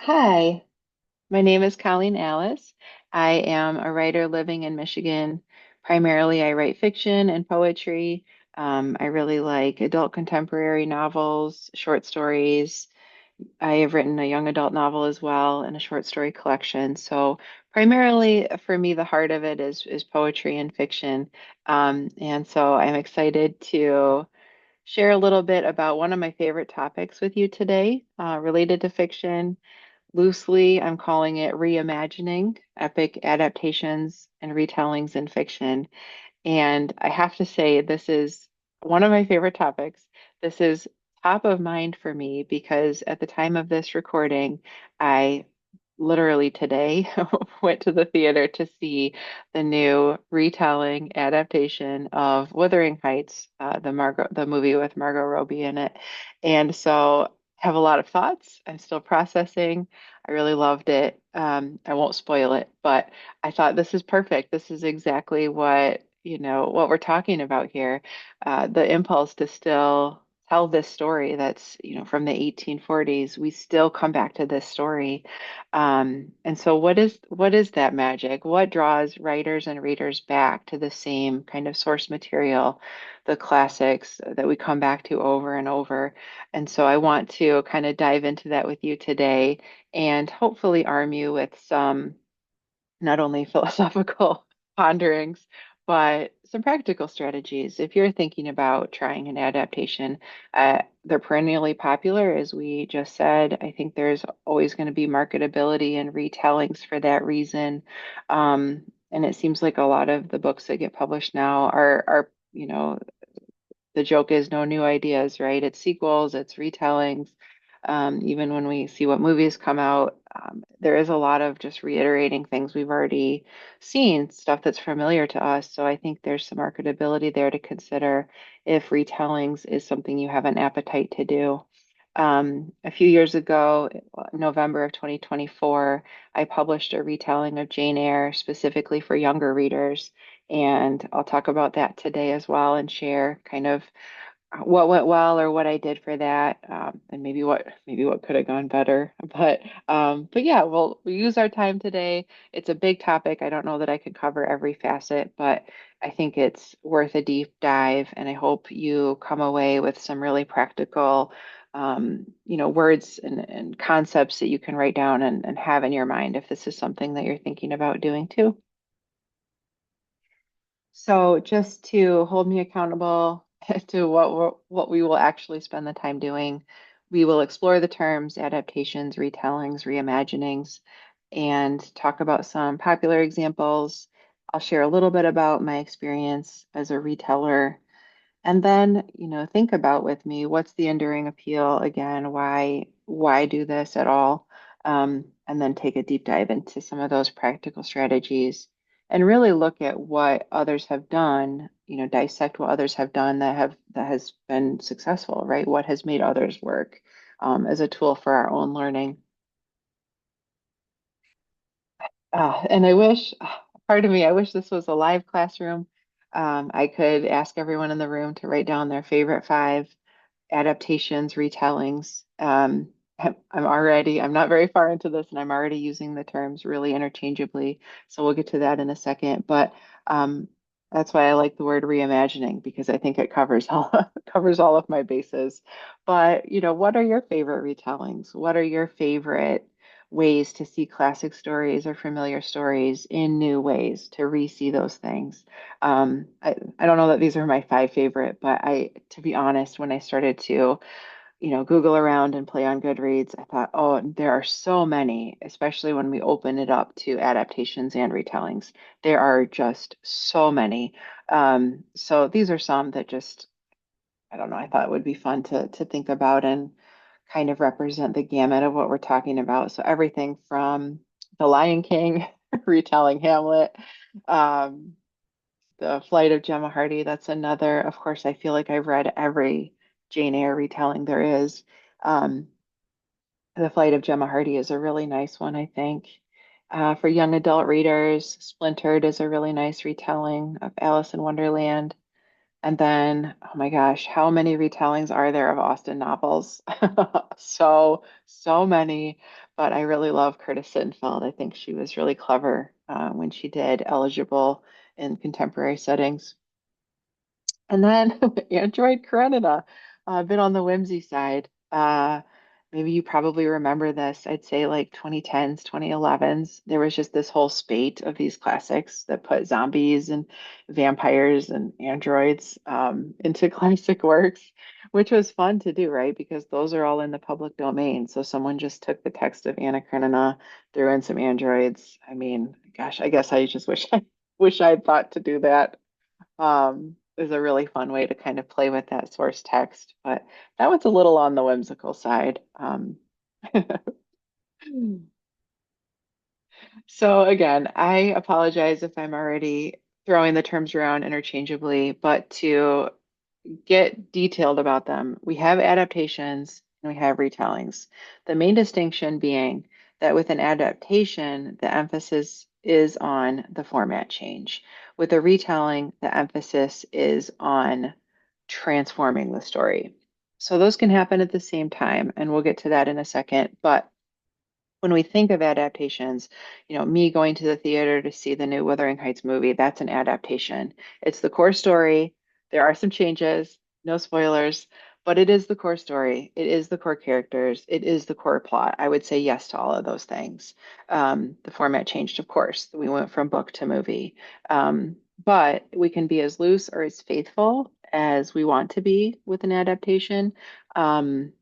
Hi, my name is Colleen Alles. I am a writer living in Michigan. Primarily, I write fiction and poetry. I really like adult contemporary novels, short stories. I have written a young adult novel as well and a short story collection. So, primarily for me, the heart of it is poetry and fiction. And so, I'm excited to share a little bit about one of my favorite topics with you today, related to fiction. Loosely, I'm calling it reimagining epic adaptations and retellings in fiction. And I have to say, this is one of my favorite topics. This is top of mind for me because at the time of this recording, I literally today went to the theater to see the new retelling adaptation of Wuthering Heights, the movie with Margot Robbie in it. And so I have a lot of thoughts. I'm still processing. I really loved it. I won't spoil it, but I thought this is perfect. This is exactly what we're talking about here. The impulse to still tell this story that's, from the 1840s. We still come back to this story. And so what is that magic? What draws writers and readers back to the same kind of source material, the classics that we come back to over and over? And so I want to kind of dive into that with you today and hopefully arm you with some not only philosophical ponderings, but some practical strategies. If you're thinking about trying an adaptation, they're perennially popular, as we just said. I think there's always going to be marketability and retellings for that reason. And it seems like a lot of the books that get published now are the joke is no new ideas, right? It's sequels, it's retellings. Even when we see what movies come out, there is a lot of just reiterating things we've already seen, stuff that's familiar to us. So I think there's some marketability there to consider if retellings is something you have an appetite to do. A few years ago, November of 2024, I published a retelling of Jane Eyre specifically for younger readers. And I'll talk about that today as well and share kind of what went well or what I did for that, and maybe what could have gone better. But yeah, we use our time today. It's a big topic. I don't know that I can cover every facet, but I think it's worth a deep dive, and I hope you come away with some really practical, words and concepts that you can write down and have in your mind if this is something that you're thinking about doing too. So just to hold me accountable to what we will actually spend the time doing, we will explore the terms adaptations, retellings, reimaginings, and talk about some popular examples. I'll share a little bit about my experience as a reteller, and then, think about with me what's the enduring appeal again, why do this at all? And then take a deep dive into some of those practical strategies and really look at what others have done, dissect what others have done that has been successful, right? What has made others work, as a tool for our own learning. And I wish, part of me, I wish this was a live classroom. I could ask everyone in the room to write down their favorite five adaptations, retellings. I'm not very far into this, and I'm already using the terms really interchangeably. So we'll get to that in a second. But that's why I like the word reimagining because I think it covers all covers all of my bases. But what are your favorite retellings? What are your favorite ways to see classic stories or familiar stories in new ways to re-see those things? I don't know that these are my five favorite, but to be honest, when I started to, Google around and play on Goodreads, I thought, oh, there are so many, especially when we open it up to adaptations and retellings. There are just so many. So these are some that just, I don't know, I thought it would be fun to think about and kind of represent the gamut of what we're talking about. So everything from The Lion King, retelling Hamlet, um, the Flight of Gemma Hardy, that's another. Of course, I feel like I've read every Jane Eyre retelling there is. Um, the Flight of Gemma Hardy is a really nice one, I think. For young adult readers, Splintered is a really nice retelling of Alice in Wonderland. And then, oh my gosh, how many retellings are there of Austen novels? So many. But I really love Curtis Sittenfeld. I think she was really clever when she did Eligible in contemporary settings. And then Android Karenina, a bit on the whimsy side. Maybe you probably remember this. I'd say like 2010s, 2011s. There was just this whole spate of these classics that put zombies and vampires and androids into classic works, which was fun to do, right? Because those are all in the public domain. So someone just took the text of Anna Karenina, threw in some androids. I mean, gosh, I guess I just wish wish I'd thought to do that. Is a really fun way to kind of play with that source text, but that was a little on the whimsical side. So again, I apologize if I'm already throwing the terms around interchangeably, but to get detailed about them, we have adaptations and we have retellings. The main distinction being that with an adaptation, the emphasis is on the format change. With a retelling, the emphasis is on transforming the story. So those can happen at the same time, and we'll get to that in a second. But when we think of adaptations, me going to the theater to see the new Wuthering Heights movie, that's an adaptation. It's the core story. There are some changes, no spoilers, but it is the core story. It is the core characters. It is the core plot. I would say yes to all of those things. The format changed, of course. We went from book to movie. But we can be as loose or as faithful as we want to be with an adaptation. Um,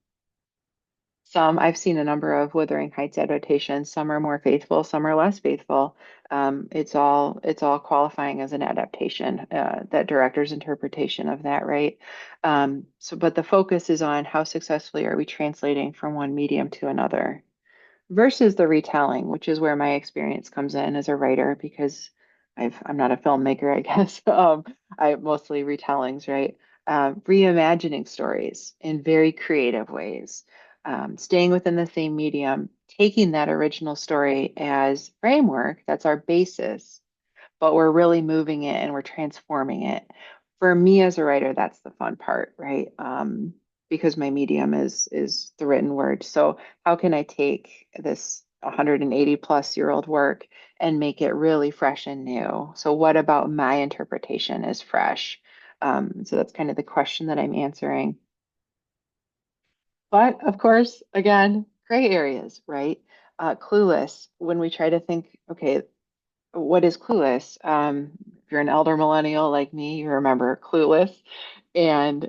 I've seen a number of Wuthering Heights adaptations. Some are more faithful, some are less faithful. It's all qualifying as an adaptation, that director's interpretation of that, right? But the focus is on how successfully are we translating from one medium to another versus the retelling, which is where my experience comes in as a writer because I'm not a filmmaker, I guess. I mostly retellings, right? Reimagining stories in very creative ways, staying within the same medium, taking that original story as framework, that's our basis, but we're really moving it and we're transforming it. For me as a writer, that's the fun part, right? Because my medium is the written word. So how can I take this 180 plus year old work and make it really fresh and new? So what about my interpretation is fresh? So that's kind of the question that I'm answering. But of course, again, gray areas, right? Clueless, when we try to think, okay, what is Clueless? If you're an elder millennial like me, you remember Clueless. And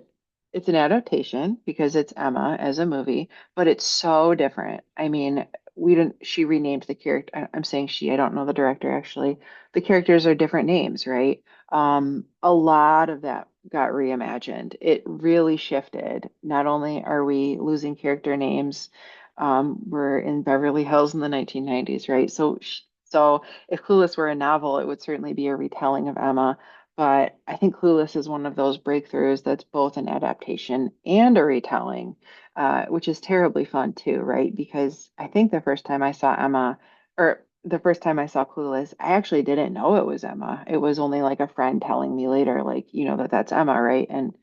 it's an adaptation because it's Emma as a movie, but it's so different. I mean, we didn't, she renamed the character. I'm saying she, I don't know the director actually. The characters are different names, right? A lot of that got reimagined. It really shifted. Not only are we losing character names, we're in Beverly Hills in the 1990s, right? So if Clueless were a novel, it would certainly be a retelling of Emma. But I think Clueless is one of those breakthroughs that's both an adaptation and a retelling, which is terribly fun too, right? Because I think the first time I saw Emma, or the first time I saw Clueless, I actually didn't know it was Emma. It was only like a friend telling me later, like, that's Emma, right? And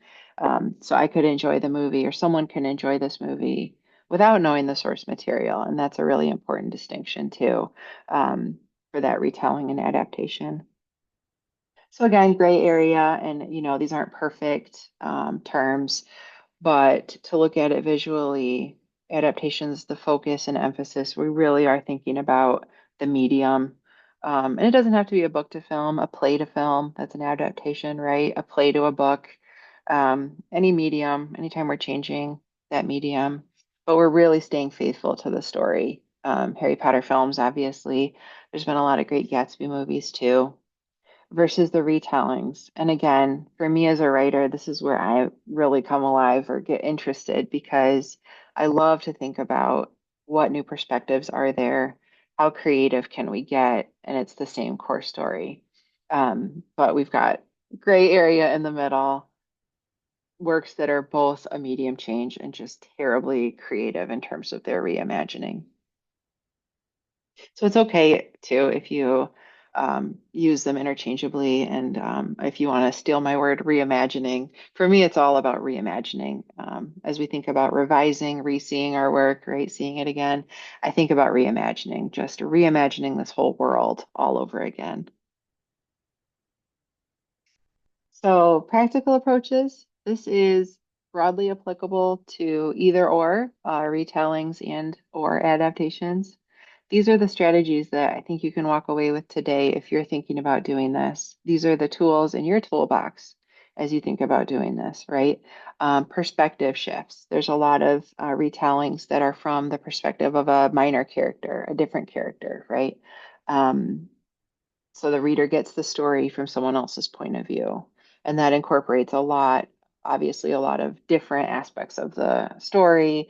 so I could enjoy the movie, or someone can enjoy this movie without knowing the source material. And that's a really important distinction too, for that retelling and adaptation. So again, gray area, and these aren't perfect terms, but to look at it visually, adaptations, the focus and emphasis, we really are thinking about the medium. And it doesn't have to be a book to film, a play to film, that's an adaptation, right? A play to a book, any medium, anytime we're changing that medium, but we're really staying faithful to the story. Harry Potter films, obviously. There's been a lot of great Gatsby movies too versus the retellings. And again, for me as a writer, this is where I really come alive or get interested because I love to think about what new perspectives are there, how creative can we get, and it's the same core story. But we've got gray area in the middle, works that are both a medium change and just terribly creative in terms of their reimagining. So it's okay too if you use them interchangeably. And if you want to steal my word, reimagining, for me, it's all about reimagining. As we think about revising, re-seeing our work, right, seeing it again, I think about reimagining, just reimagining this whole world all over again. So practical approaches, this is broadly applicable to either or retellings and or adaptations. These are the strategies that I think you can walk away with today if you're thinking about doing this. These are the tools in your toolbox as you think about doing this, right? Perspective shifts. There's a lot of retellings that are from the perspective of a minor character, a different character, right? Um, so the reader gets the story from someone else's point of view. And that incorporates a lot, obviously, a lot of different aspects of the story,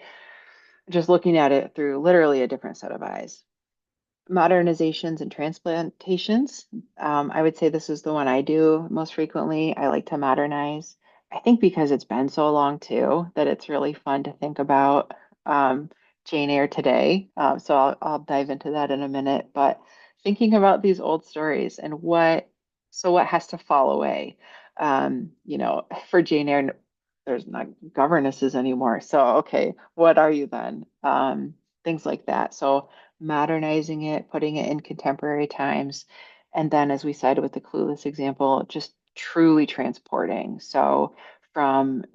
just looking at it through literally a different set of eyes. Modernizations and transplantations. I would say this is the one I do most frequently. I like to modernize. I think because it's been so long too, that it's really fun to think about Jane Eyre today. So I'll dive into that in a minute. But thinking about these old stories and what has to fall away. For Jane Eyre, there's not governesses anymore. So, okay, what are you then? Things like that. So modernizing it, putting it in contemporary times. And then, as we said with the Clueless example, just truly transporting. So, from,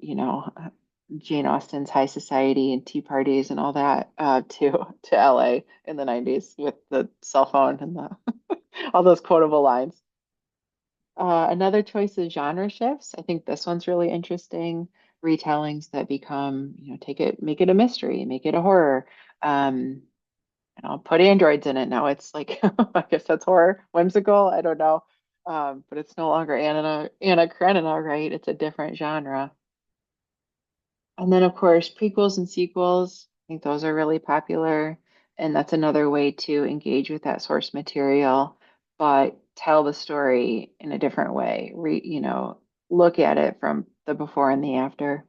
Jane Austen's high society and tea parties and all that to LA in the 90s with the cell phone and all those quotable lines. Another choice is genre shifts. I think this one's really interesting. Retellings that become, make it a mystery, make it a horror. Um, and I'll put androids in it now. It's like, I guess that's horror, whimsical. I don't know. But it's no longer Anna Karenina, right? It's a different genre. And then, of course, prequels and sequels. I think those are really popular. And that's another way to engage with that source material, but tell the story in a different way. Look at it from the before and the after.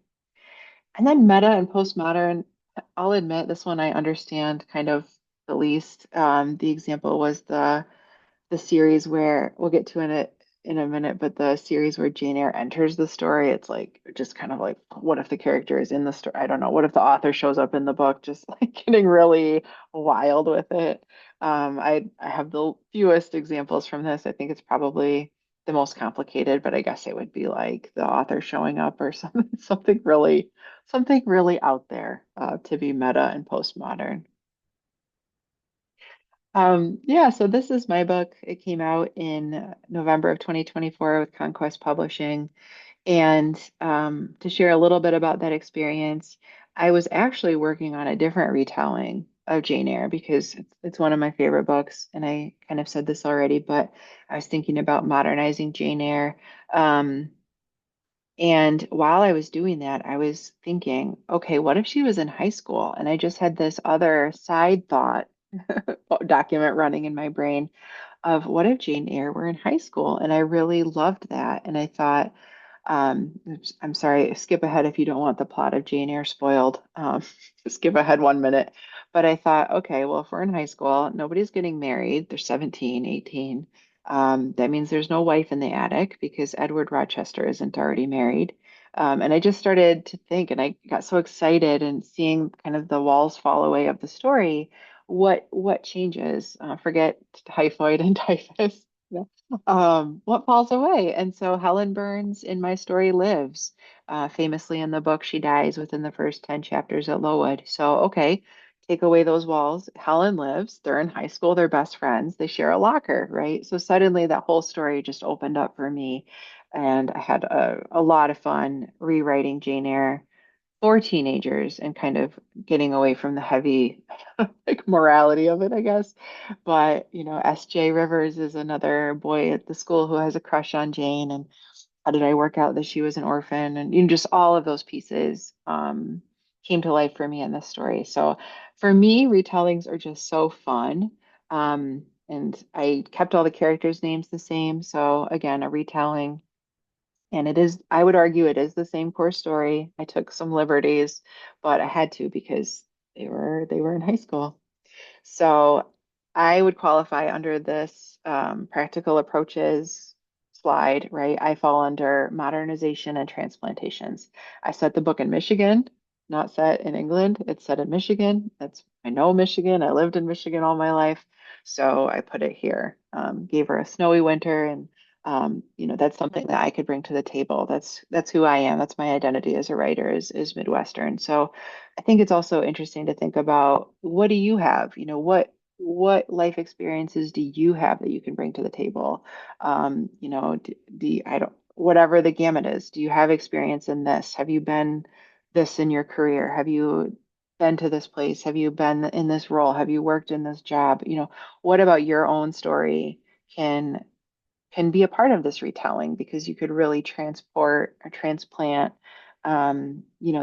And then meta and postmodern, I'll admit this one I understand kind of the least. The example was the series where we'll get to in a minute, but the series where Jane Eyre enters the story, it's like just kind of like, what if the character is in the story? I don't know. What if the author shows up in the book, just like getting really wild with it. I have the fewest examples from this. I think it's probably the most complicated, but I guess it would be like the author showing up or something, something really out there to be meta and postmodern. Yeah, so this is my book. It came out in November of 2024 with Conquest Publishing. And to share a little bit about that experience, I was actually working on a different retelling of Jane Eyre because it's one of my favorite books. And I kind of said this already, but I was thinking about modernizing Jane Eyre. Um, and while I was doing that, I was thinking, okay, what if she was in high school? And I just had this other side thought document running in my brain of what if Jane Eyre were in high school? And I really loved that. And I thought, I'm sorry, skip ahead if you don't want the plot of Jane Eyre spoiled. Skip ahead 1 minute. But I thought, okay, well, if we're in high school, nobody's getting married. They're 17, 18. That means there's no wife in the attic because Edward Rochester isn't already married. And I just started to think, and I got so excited and seeing kind of the walls fall away of the story. What changes? Forget typhoid and typhus. What falls away? And so Helen Burns in my story lives. Famously in the book, she dies within the first 10 chapters at Lowood. So, okay, take away those walls. Helen lives. They're in high school. They're best friends. They share a locker, right? So suddenly that whole story just opened up for me. And I had a lot of fun rewriting Jane Eyre for teenagers and kind of getting away from the heavy like morality of it, I guess. But, S.J. Rivers is another boy at the school who has a crush on Jane. And how did I work out that she was an orphan? And just all of those pieces came to life for me in this story. So for me, retellings are just so fun. And I kept all the characters' names the same. So again, a retelling and it is, I would argue it is the same core story. I took some liberties, but I had to because they were in high school. So I would qualify under this practical approaches slide, right? I fall under modernization and transplantations. I set the book in Michigan, not set in England. It's set in Michigan. I know Michigan. I lived in Michigan all my life, so I put it here. Gave her a snowy winter, and that's something that I could bring to the table. That's who I am. That's my identity as a writer is Midwestern. So I think it's also interesting to think about what do you have? What life experiences do you have that you can bring to the table? I don't, whatever the gamut is, do you have experience in this? Have you been this in your career? Have you been to this place? Have you been in this role? Have you worked in this job? What about your own story can can be a part of this retelling because you could really transport or transplant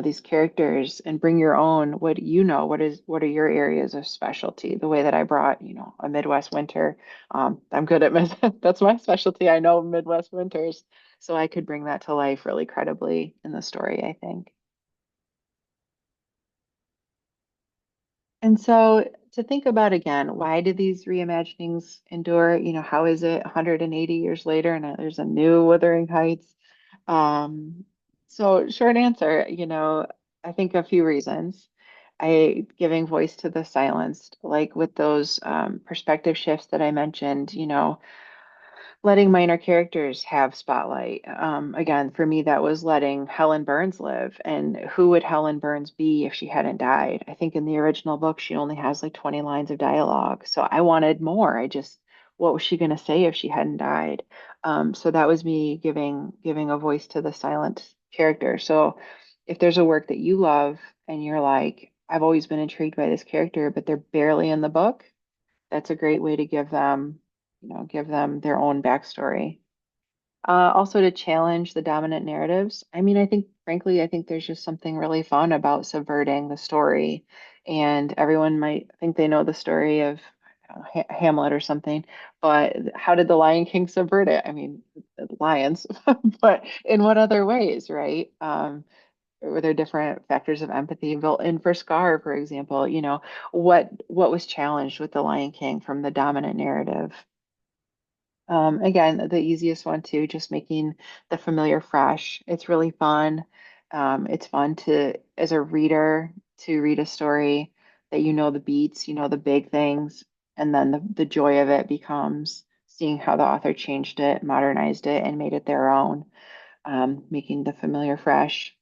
these characters and bring your own what are your areas of specialty the way that I brought a Midwest winter. I'm good at that's my specialty. I know Midwest winters, so I could bring that to life really credibly in the story, I think. And so to think about again, why do these reimaginings endure? How is it 180 years later and there's a new Wuthering Heights? So short answer, I think a few reasons. I giving voice to the silenced, like with those perspective shifts that I mentioned, letting minor characters have spotlight. Again, for me, that was letting Helen Burns live. And who would Helen Burns be if she hadn't died? I think in the original book, she only has like 20 lines of dialogue. So I wanted more. What was she going to say if she hadn't died? So that was me giving a voice to the silent character. So if there's a work that you love and you're like, I've always been intrigued by this character, but they're barely in the book, that's a great way to give them their own backstory. Also to challenge the dominant narratives. I mean, frankly, I think there's just something really fun about subverting the story. And everyone might think they know the story of Hamlet or something, but how did the Lion King subvert it? I mean, lions, but in what other ways, right? Were there different factors of empathy built in for Scar, for example? What was challenged with the Lion King from the dominant narrative? Again, the easiest one too, just making the familiar fresh. It's really fun. It's fun as a reader, to read a story that you know the beats, you know the big things, and then the joy of it becomes seeing how the author changed it, modernized it, and made it their own, making the familiar fresh.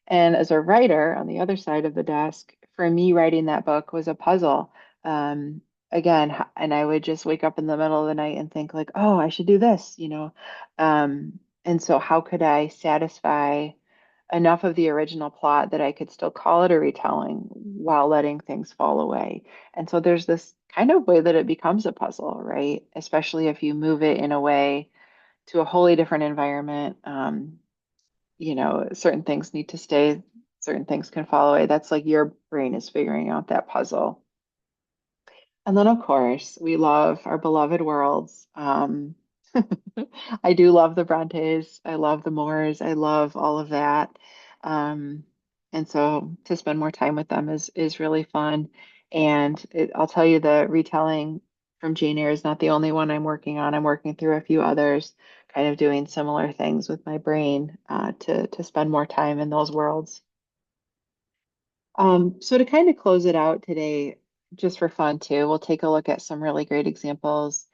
And as a writer on the other side of the desk, for me, writing that book was a puzzle. Um, and I would just wake up in the middle of the night and think like, oh, I should do this. And so how could I satisfy enough of the original plot that I could still call it a retelling while letting things fall away? And so there's this kind of way that it becomes a puzzle, right? Especially if you move it in a way to a wholly different environment. Certain things need to stay, certain things can fall away. That's like your brain is figuring out that puzzle. And then, of course, we love our beloved worlds. I do love the Brontes. I love the Moores. I love all of that. Um, and so to spend more time with them is really fun. And I'll tell you, the retelling from Jane Eyre is not the only one I'm working on. I'm working through a few others, kind of doing similar things with my brain to spend more time in those worlds. So to kind of close it out today, just for fun too, we'll take a look at some really great examples.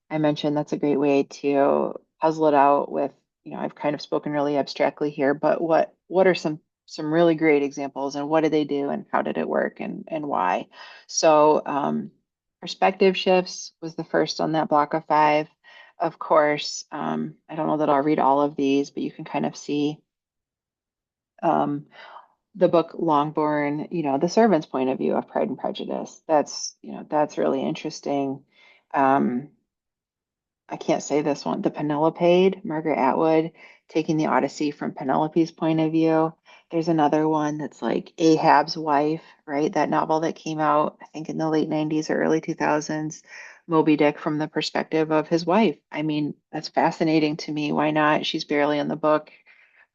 I mentioned that's a great way to puzzle it out with, I've kind of spoken really abstractly here, but what are some really great examples and what did they do and how did it work and why? So perspective shifts was the first on that block of five. Of course, I don't know that I'll read all of these, but you can kind of see um, the book Longbourn, the servant's point of view of Pride and Prejudice. That's really interesting. Um, I can't say this one. The Penelope, Margaret Atwood, taking the Odyssey from Penelope's point of view. There's another one that's like Ahab's Wife, right? That novel that came out, I think, in the late 90s or early 2000s. Moby Dick from the perspective of his wife. I mean, that's fascinating to me. Why not? She's barely in the book.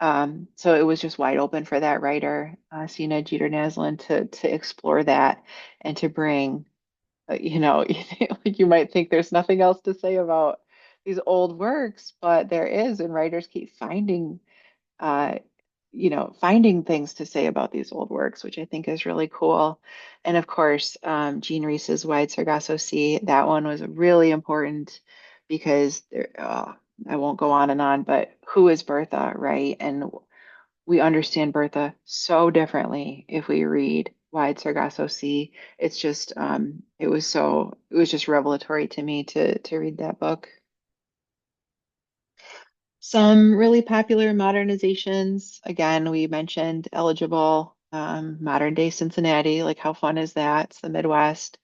So it was just wide open for that writer, Sina Jeter Naslin, to explore that and to bring. like you might think there's nothing else to say about these old works, but there is, and writers keep uh, finding things to say about these old works, which I think is really cool. And of course, Jean Rhys's Wide Sargasso Sea, that one was really important because I won't go on and on, but who is Bertha, right? And we understand Bertha so differently if we read Wide Sargasso Sea. It was just revelatory to me to read that book. Some really popular modernizations. Again, we mentioned eligible, modern day Cincinnati. Like, how fun is that? It's the Midwest.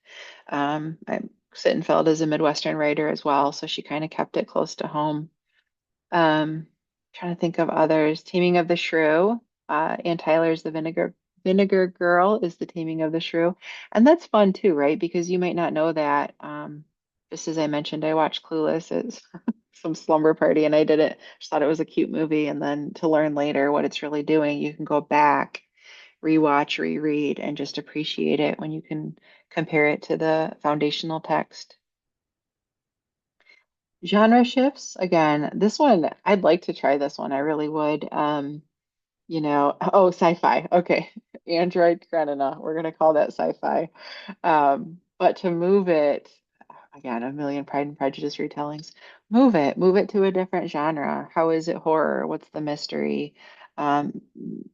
Sittenfeld is a Midwestern writer as well, so she kind of kept it close to home. Trying to think of others. Taming of the Shrew. Ann Tyler's The Vinegar Girl is The Taming of the Shrew. And that's fun too, right? Because you might not know that. Just as I mentioned, I watched Clueless as some slumber party and I didn't just thought it was a cute movie. And then to learn later what it's really doing, you can go back, rewatch, reread, and just appreciate it when you can compare it to the foundational text. Genre shifts, again, this one, I'd like to try this one. I really would. Oh, sci-fi. Okay. Android Karenina. We're gonna call that sci-fi. But to move it, again, a million Pride and Prejudice retellings. Move it to a different genre. How is it horror? What's the mystery? Um,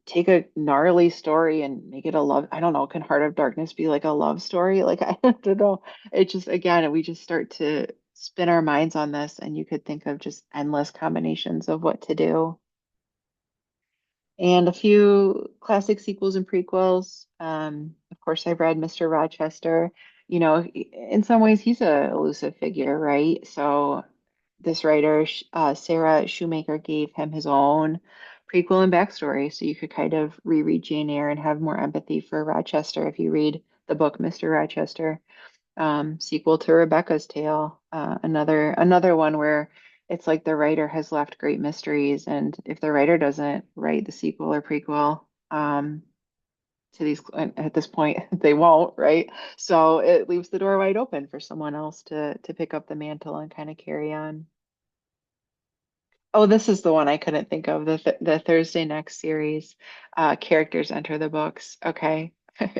Take a gnarly story and make it a love. I don't know. Can Heart of Darkness be like a love story? Like, I don't know. It just, again, we just start to spin our minds on this, and you could think of just endless combinations of what to do. And a few classic sequels and prequels. Of course, I've read Mr. Rochester. In some ways, he's a elusive figure, right? So this writer, Sarah Shoemaker, gave him his own prequel and backstory, so you could kind of reread Jane Eyre and have more empathy for Rochester if you read the book Mr. Rochester. Sequel to Rebecca's Tale, another one where it's like the writer has left great mysteries, and if the writer doesn't write the sequel or prequel to these, at this point, they won't, right? So it leaves the door wide open for someone else to pick up the mantle and kind of carry on. Oh, this is the one I couldn't think of, the Thursday Next series. Characters enter the books. Okay.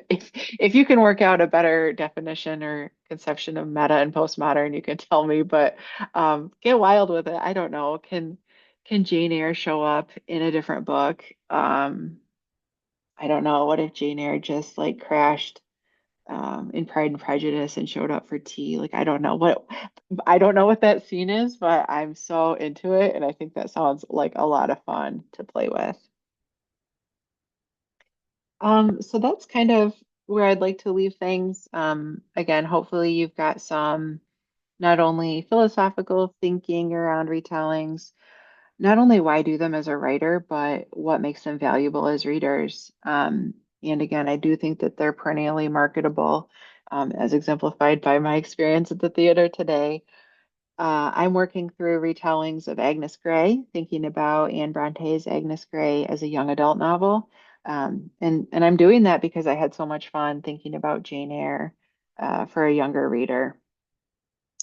If you can work out a better definition or conception of meta and postmodern, you can tell me, but get wild with it. I don't know. Can Jane Eyre show up in a different book? I don't know. What if Jane Eyre just like crashed in Pride and Prejudice and showed up for tea? Like, I don't know what that scene is, but I'm so into it, and I think that sounds like a lot of fun to play with. So that's kind of where I'd like to leave things. Again, hopefully you've got some not only philosophical thinking around retellings, not only why do them as a writer, but what makes them valuable as readers. And again, I do think that they're perennially marketable, as exemplified by my experience at the theater today. I'm working through retellings of Agnes Grey, thinking about Anne Bronte's Agnes Grey as a young adult novel. And I'm doing that because I had so much fun thinking about Jane Eyre for a younger reader.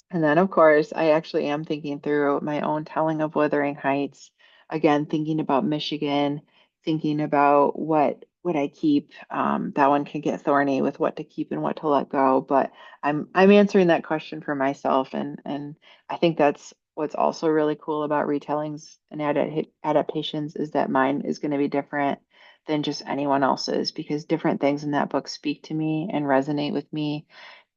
And then, of course, I actually am thinking through my own telling of Wuthering Heights. Again, thinking about Michigan, thinking about what I keep. That one can get thorny with what to keep and what to let go. But I'm answering that question for myself, and I think that's what's also really cool about retellings and adaptations is that mine is going to be different than just anyone else's because different things in that book speak to me and resonate with me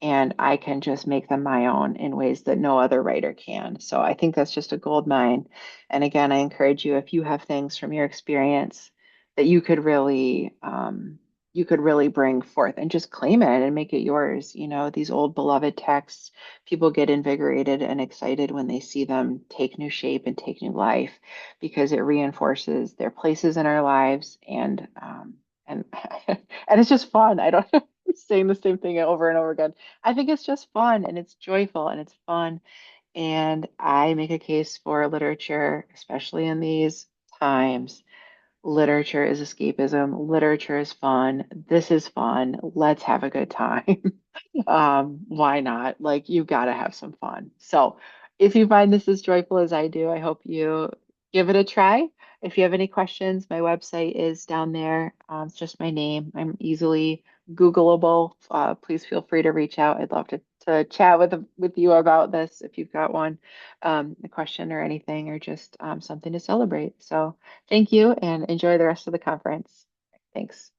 and I can just make them my own in ways that no other writer can. So I think that's just a gold mine. And again, I encourage you if you have things from your experience that you could really bring forth and just claim it and make it yours. These old beloved texts, people get invigorated and excited when they see them take new shape and take new life because it reinforces their places in our lives and and it's just fun. I don't saying the same thing over and over again. I think it's just fun and it's joyful and it's fun. And I make a case for literature, especially in these times, literature is escapism, literature is fun, this is fun, let's have a good time. Why not? Like, you gotta have some fun. So, if you find this as joyful as I do, I hope you give it a try. If you have any questions, my website is down there. It's just my name. I'm easily Googleable. Please feel free to reach out. I'd love to chat with you about this if you've got one, a question or anything, or just something to celebrate. So thank you and enjoy the rest of the conference. Thanks.